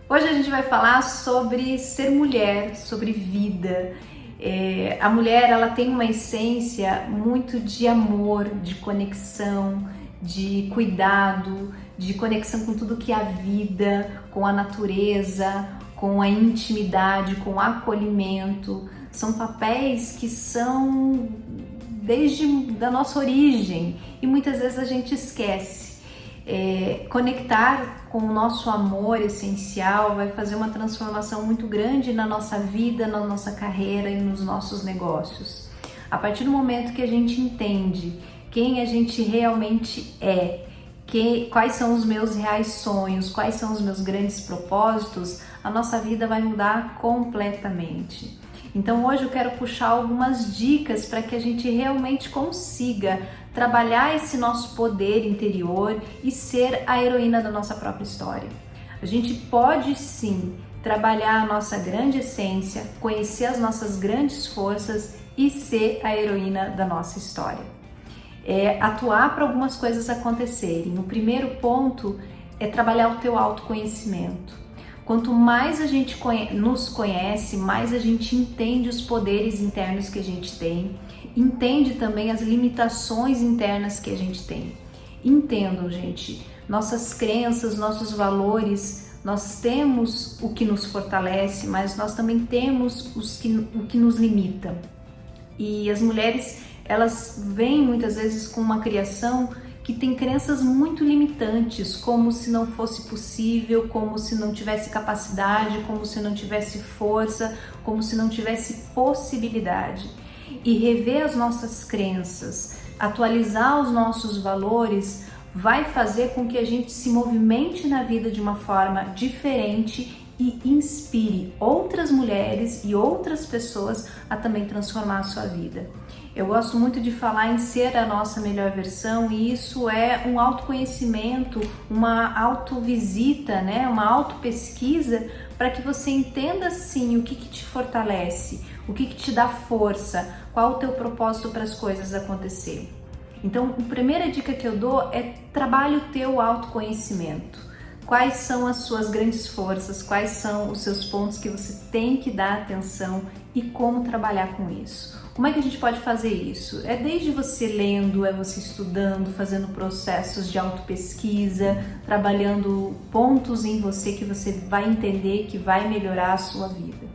Hoje a gente vai falar sobre ser mulher, sobre vida. A mulher, ela tem uma essência muito de amor, de conexão, de cuidado, de conexão com tudo que é a vida, com a natureza, com a intimidade, com o acolhimento. São papéis que são desde da nossa origem e muitas vezes a gente esquece. Conectar com o nosso amor essencial vai fazer uma transformação muito grande na nossa vida, na nossa carreira e nos nossos negócios. A partir do momento que a gente entende quem a gente realmente é, quais são os meus reais sonhos, quais são os meus grandes propósitos, a nossa vida vai mudar completamente. Então hoje eu quero puxar algumas dicas para que a gente realmente consiga trabalhar esse nosso poder interior e ser a heroína da nossa própria história. A gente pode sim trabalhar a nossa grande essência, conhecer as nossas grandes forças e ser a heroína da nossa história. Atuar para algumas coisas acontecerem. O primeiro ponto é trabalhar o teu autoconhecimento. Quanto mais a gente nos conhece, mais a gente entende os poderes internos que a gente tem, entende também as limitações internas que a gente tem. Entendam, gente, nossas crenças, nossos valores, nós temos o que nos fortalece, mas nós também temos o que nos limita. E as mulheres, elas vêm muitas vezes com uma criação que tem crenças muito limitantes, como se não fosse possível, como se não tivesse capacidade, como se não tivesse força, como se não tivesse possibilidade. E rever as nossas crenças, atualizar os nossos valores, vai fazer com que a gente se movimente na vida de uma forma diferente e inspire outras mulheres e outras pessoas a também transformar a sua vida. Eu gosto muito de falar em ser a nossa melhor versão, e isso é um autoconhecimento, uma autovisita, né? Uma autopesquisa para que você entenda sim o que te fortalece, o que te dá força, qual o teu propósito para as coisas acontecer. Então, a primeira dica que eu dou é trabalhe o teu autoconhecimento. Quais são as suas grandes forças, quais são os seus pontos que você tem que dar atenção e como trabalhar com isso. Como é que a gente pode fazer isso? É desde você lendo, é você estudando, fazendo processos de autopesquisa, trabalhando pontos em você que você vai entender que vai melhorar a sua vida.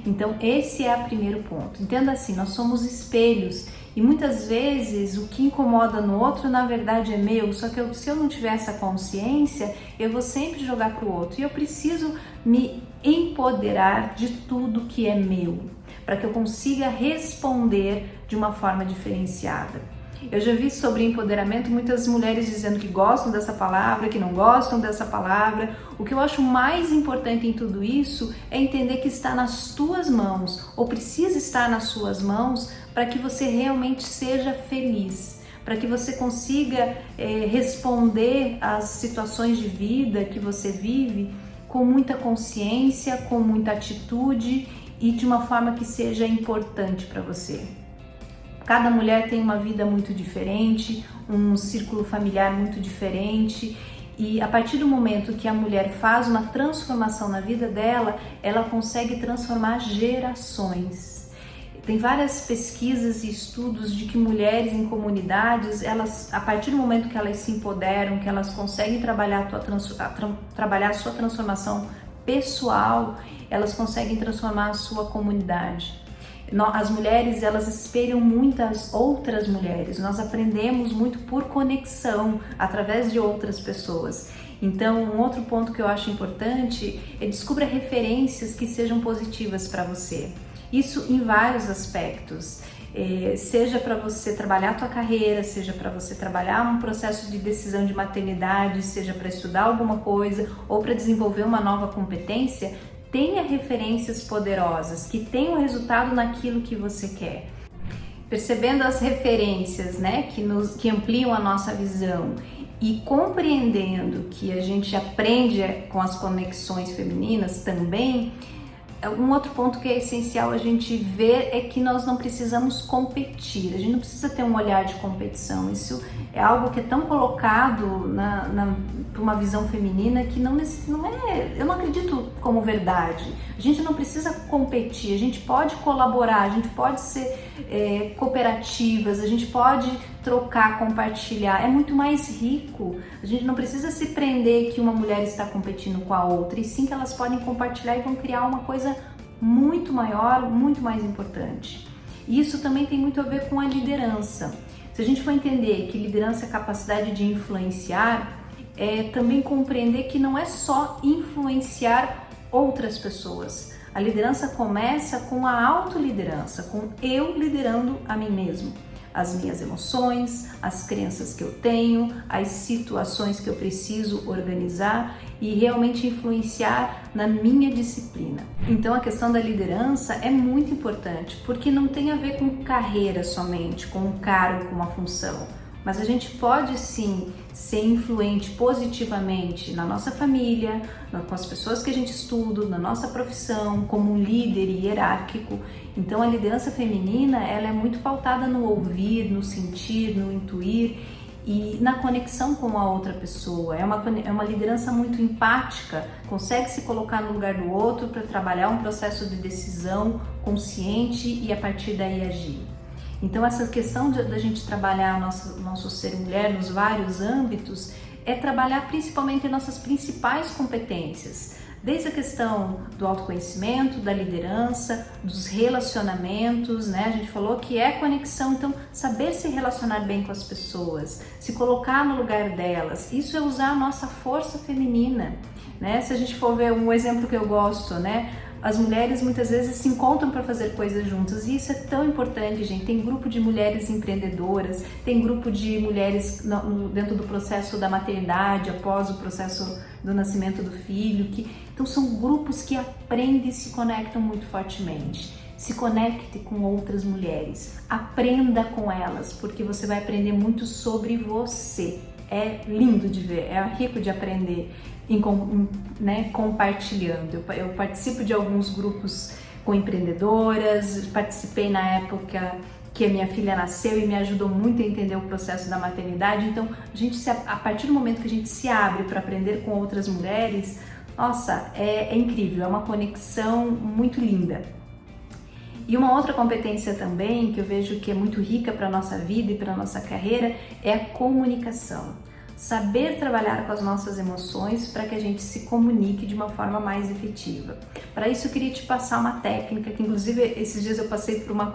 Então esse é o primeiro ponto. Entenda assim, nós somos espelhos e muitas vezes o que incomoda no outro na verdade é meu, só que se eu não tiver essa consciência, eu vou sempre jogar para o outro e eu preciso me empoderar de tudo que é meu, para que eu consiga responder de uma forma diferenciada. Eu já vi sobre empoderamento muitas mulheres dizendo que gostam dessa palavra, que não gostam dessa palavra. O que eu acho mais importante em tudo isso é entender que está nas tuas mãos, ou precisa estar nas suas mãos, para que você realmente seja feliz, para que você consiga responder às situações de vida que você vive com muita consciência, com muita atitude e de uma forma que seja importante para você. Cada mulher tem uma vida muito diferente, um círculo familiar muito diferente, e a partir do momento que a mulher faz uma transformação na vida dela, ela consegue transformar gerações. Tem várias pesquisas e estudos de que mulheres em comunidades, elas, a partir do momento que elas se empoderam, que elas conseguem trabalhar a sua transformação pessoal, elas conseguem transformar a sua comunidade. As mulheres, elas espelham muitas outras mulheres, nós aprendemos muito por conexão, através de outras pessoas. Então, um outro ponto que eu acho importante é descubra referências que sejam positivas para você. Isso em vários aspectos, seja para você trabalhar a tua carreira, seja para você trabalhar um processo de decisão de maternidade, seja para estudar alguma coisa ou para desenvolver uma nova competência. Tenha referências poderosas que tenham resultado naquilo que você quer. Percebendo as referências, né, que ampliam a nossa visão e compreendendo que a gente aprende com as conexões femininas também, um outro ponto que é essencial a gente ver é que nós não precisamos competir, a gente não precisa ter um olhar de competição. Isso é algo que é tão colocado uma visão feminina que não é, eu não acredito como verdade. A gente não precisa competir, a gente pode colaborar, a gente pode ser cooperativas, a gente pode trocar, compartilhar, é muito mais rico. A gente não precisa se prender que uma mulher está competindo com a outra, e sim que elas podem compartilhar e vão criar uma coisa muito maior, muito mais importante. E isso também tem muito a ver com a liderança. Se a gente for entender que liderança é a capacidade de influenciar, é também compreender que não é só influenciar outras pessoas. A liderança começa com a autoliderança, com eu liderando a mim mesmo. As minhas emoções, as crenças que eu tenho, as situações que eu preciso organizar e realmente influenciar na minha disciplina. Então a questão da liderança é muito importante, porque não tem a ver com carreira somente, com um cargo, com uma função. Mas a gente pode sim ser influente positivamente na nossa família, com as pessoas que a gente estuda, na nossa profissão, como um líder hierárquico. Então a liderança feminina, ela é muito pautada no ouvir, no sentir, no intuir e na conexão com a outra pessoa. É uma liderança muito empática, consegue se colocar no lugar do outro para trabalhar um processo de decisão consciente e a partir daí agir. Então essa questão da gente trabalhar nosso ser mulher nos vários âmbitos é trabalhar principalmente nossas principais competências, desde a questão do autoconhecimento, da liderança, dos relacionamentos, né? A gente falou que é conexão, então saber se relacionar bem com as pessoas, se colocar no lugar delas, isso é usar a nossa força feminina, né? Se a gente for ver um exemplo que eu gosto, né? As mulheres muitas vezes se encontram para fazer coisas juntas e isso é tão importante, gente. Tem grupo de mulheres empreendedoras, tem grupo de mulheres dentro do processo da maternidade, após o processo do nascimento do filho. Então são grupos que aprendem e se conectam muito fortemente. Se conecte com outras mulheres, aprenda com elas, porque você vai aprender muito sobre você. É lindo de ver, é rico de aprender. Né, compartilhando. Eu participo de alguns grupos com empreendedoras, participei na época que a minha filha nasceu e me ajudou muito a entender o processo da maternidade. Então, a partir do momento que a gente se abre para aprender com outras mulheres, nossa, é incrível, é uma conexão muito linda. E uma outra competência também que eu vejo que é muito rica para a nossa vida e para a nossa carreira é a comunicação. Saber trabalhar com as nossas emoções para que a gente se comunique de uma forma mais efetiva. Para isso eu queria te passar uma técnica que inclusive esses dias eu passei para uma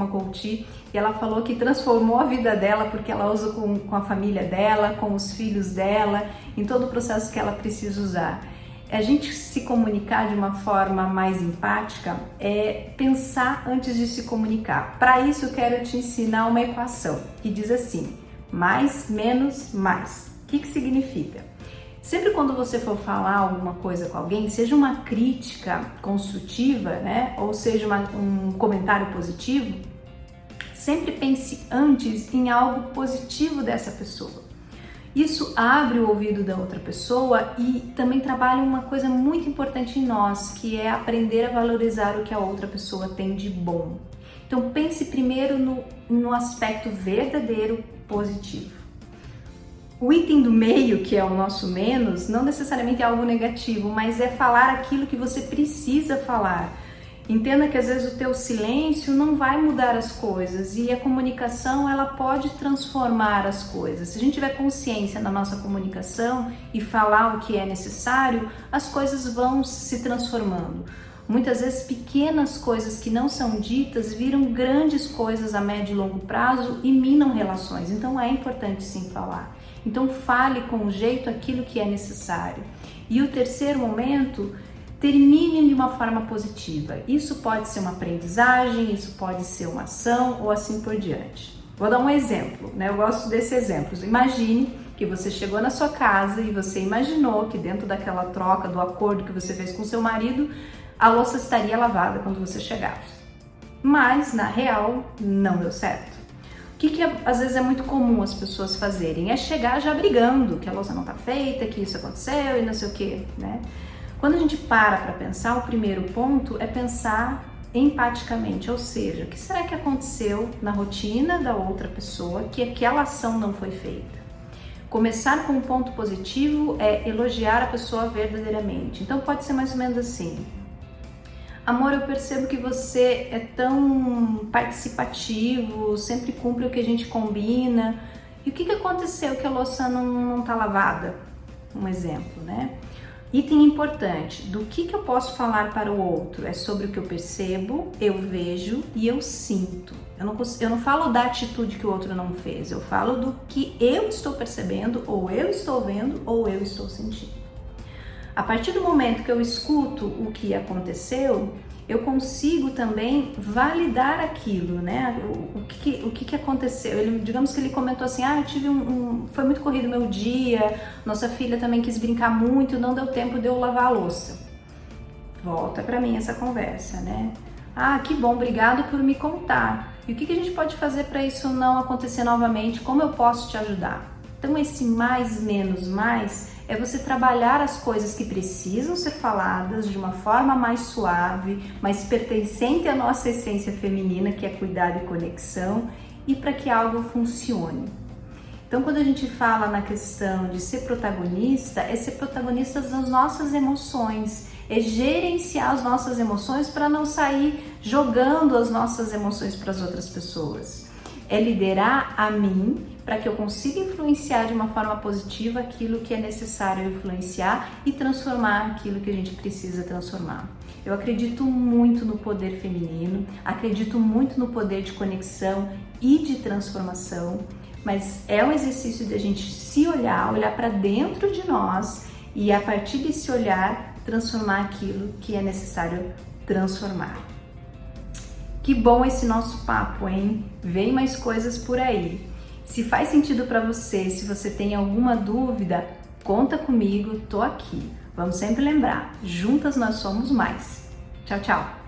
coach e ela falou que transformou a vida dela porque ela usa com a família dela, com os filhos dela, em todo o processo que ela precisa usar. A gente se comunicar de uma forma mais empática é pensar antes de se comunicar. Para isso eu quero te ensinar uma equação que diz assim: mais, menos, mais. O que significa? Sempre quando você for falar alguma coisa com alguém, seja uma crítica construtiva, né, ou seja um comentário positivo, sempre pense antes em algo positivo dessa pessoa. Isso abre o ouvido da outra pessoa e também trabalha uma coisa muito importante em nós, que é aprender a valorizar o que a outra pessoa tem de bom. Então pense primeiro no aspecto verdadeiro positivo. O item do meio, que é o nosso menos, não necessariamente é algo negativo, mas é falar aquilo que você precisa falar. Entenda que às vezes o teu silêncio não vai mudar as coisas e a comunicação ela pode transformar as coisas. Se a gente tiver consciência na nossa comunicação e falar o que é necessário, as coisas vão se transformando. Muitas vezes pequenas coisas que não são ditas viram grandes coisas a médio e longo prazo e minam relações, então é importante sim falar. Então fale com jeito aquilo que é necessário. E o terceiro momento, termine de uma forma positiva. Isso pode ser uma aprendizagem, isso pode ser uma ação ou assim por diante. Vou dar um exemplo, né? Eu gosto desses exemplos. Imagine que você chegou na sua casa e você imaginou que dentro daquela troca, do acordo que você fez com seu marido, a louça estaria lavada quando você chegasse. Mas, na real, não deu certo. O que às vezes é muito comum as pessoas fazerem? É chegar já brigando, que a louça não está feita, que isso aconteceu e não sei o que, né? Quando a gente para pensar, o primeiro ponto é pensar empaticamente, ou seja, o que será que aconteceu na rotina da outra pessoa que aquela ação não foi feita? Começar com um ponto positivo é elogiar a pessoa verdadeiramente. Então pode ser mais ou menos assim: amor, eu percebo que você é tão participativo, sempre cumpre o que a gente combina. E o que aconteceu que a louça não tá lavada? Um exemplo, né? Item importante: do que eu posso falar para o outro? É sobre o que eu percebo, eu vejo e eu sinto. Eu não falo da atitude que o outro não fez, eu falo do que eu estou percebendo, ou eu estou vendo, ou eu estou sentindo. A partir do momento que eu escuto o que aconteceu, eu consigo também validar aquilo, né? O que aconteceu? Digamos que ele comentou assim: eu tive foi muito corrido meu dia, nossa filha também quis brincar muito, não deu tempo de eu lavar a louça. Volta para mim essa conversa, né? Que bom, obrigado por me contar. E o que a gente pode fazer para isso não acontecer novamente? Como eu posso te ajudar? Então esse mais, menos, mais é você trabalhar as coisas que precisam ser faladas de uma forma mais suave, mais pertencente à nossa essência feminina, que é cuidado e conexão, e para que algo funcione. Então, quando a gente fala na questão de ser protagonista, é ser protagonista das nossas emoções, é gerenciar as nossas emoções para não sair jogando as nossas emoções para as outras pessoas. É liderar a mim para que eu consiga influenciar de uma forma positiva aquilo que é necessário influenciar e transformar aquilo que a gente precisa transformar. Eu acredito muito no poder feminino, acredito muito no poder de conexão e de transformação, mas é um exercício de a gente se olhar para dentro de nós e a partir desse olhar transformar aquilo que é necessário transformar. Que bom esse nosso papo, hein? Vem mais coisas por aí. Se faz sentido para você, se você tem alguma dúvida, conta comigo, tô aqui. Vamos sempre lembrar, juntas nós somos mais. Tchau, tchau!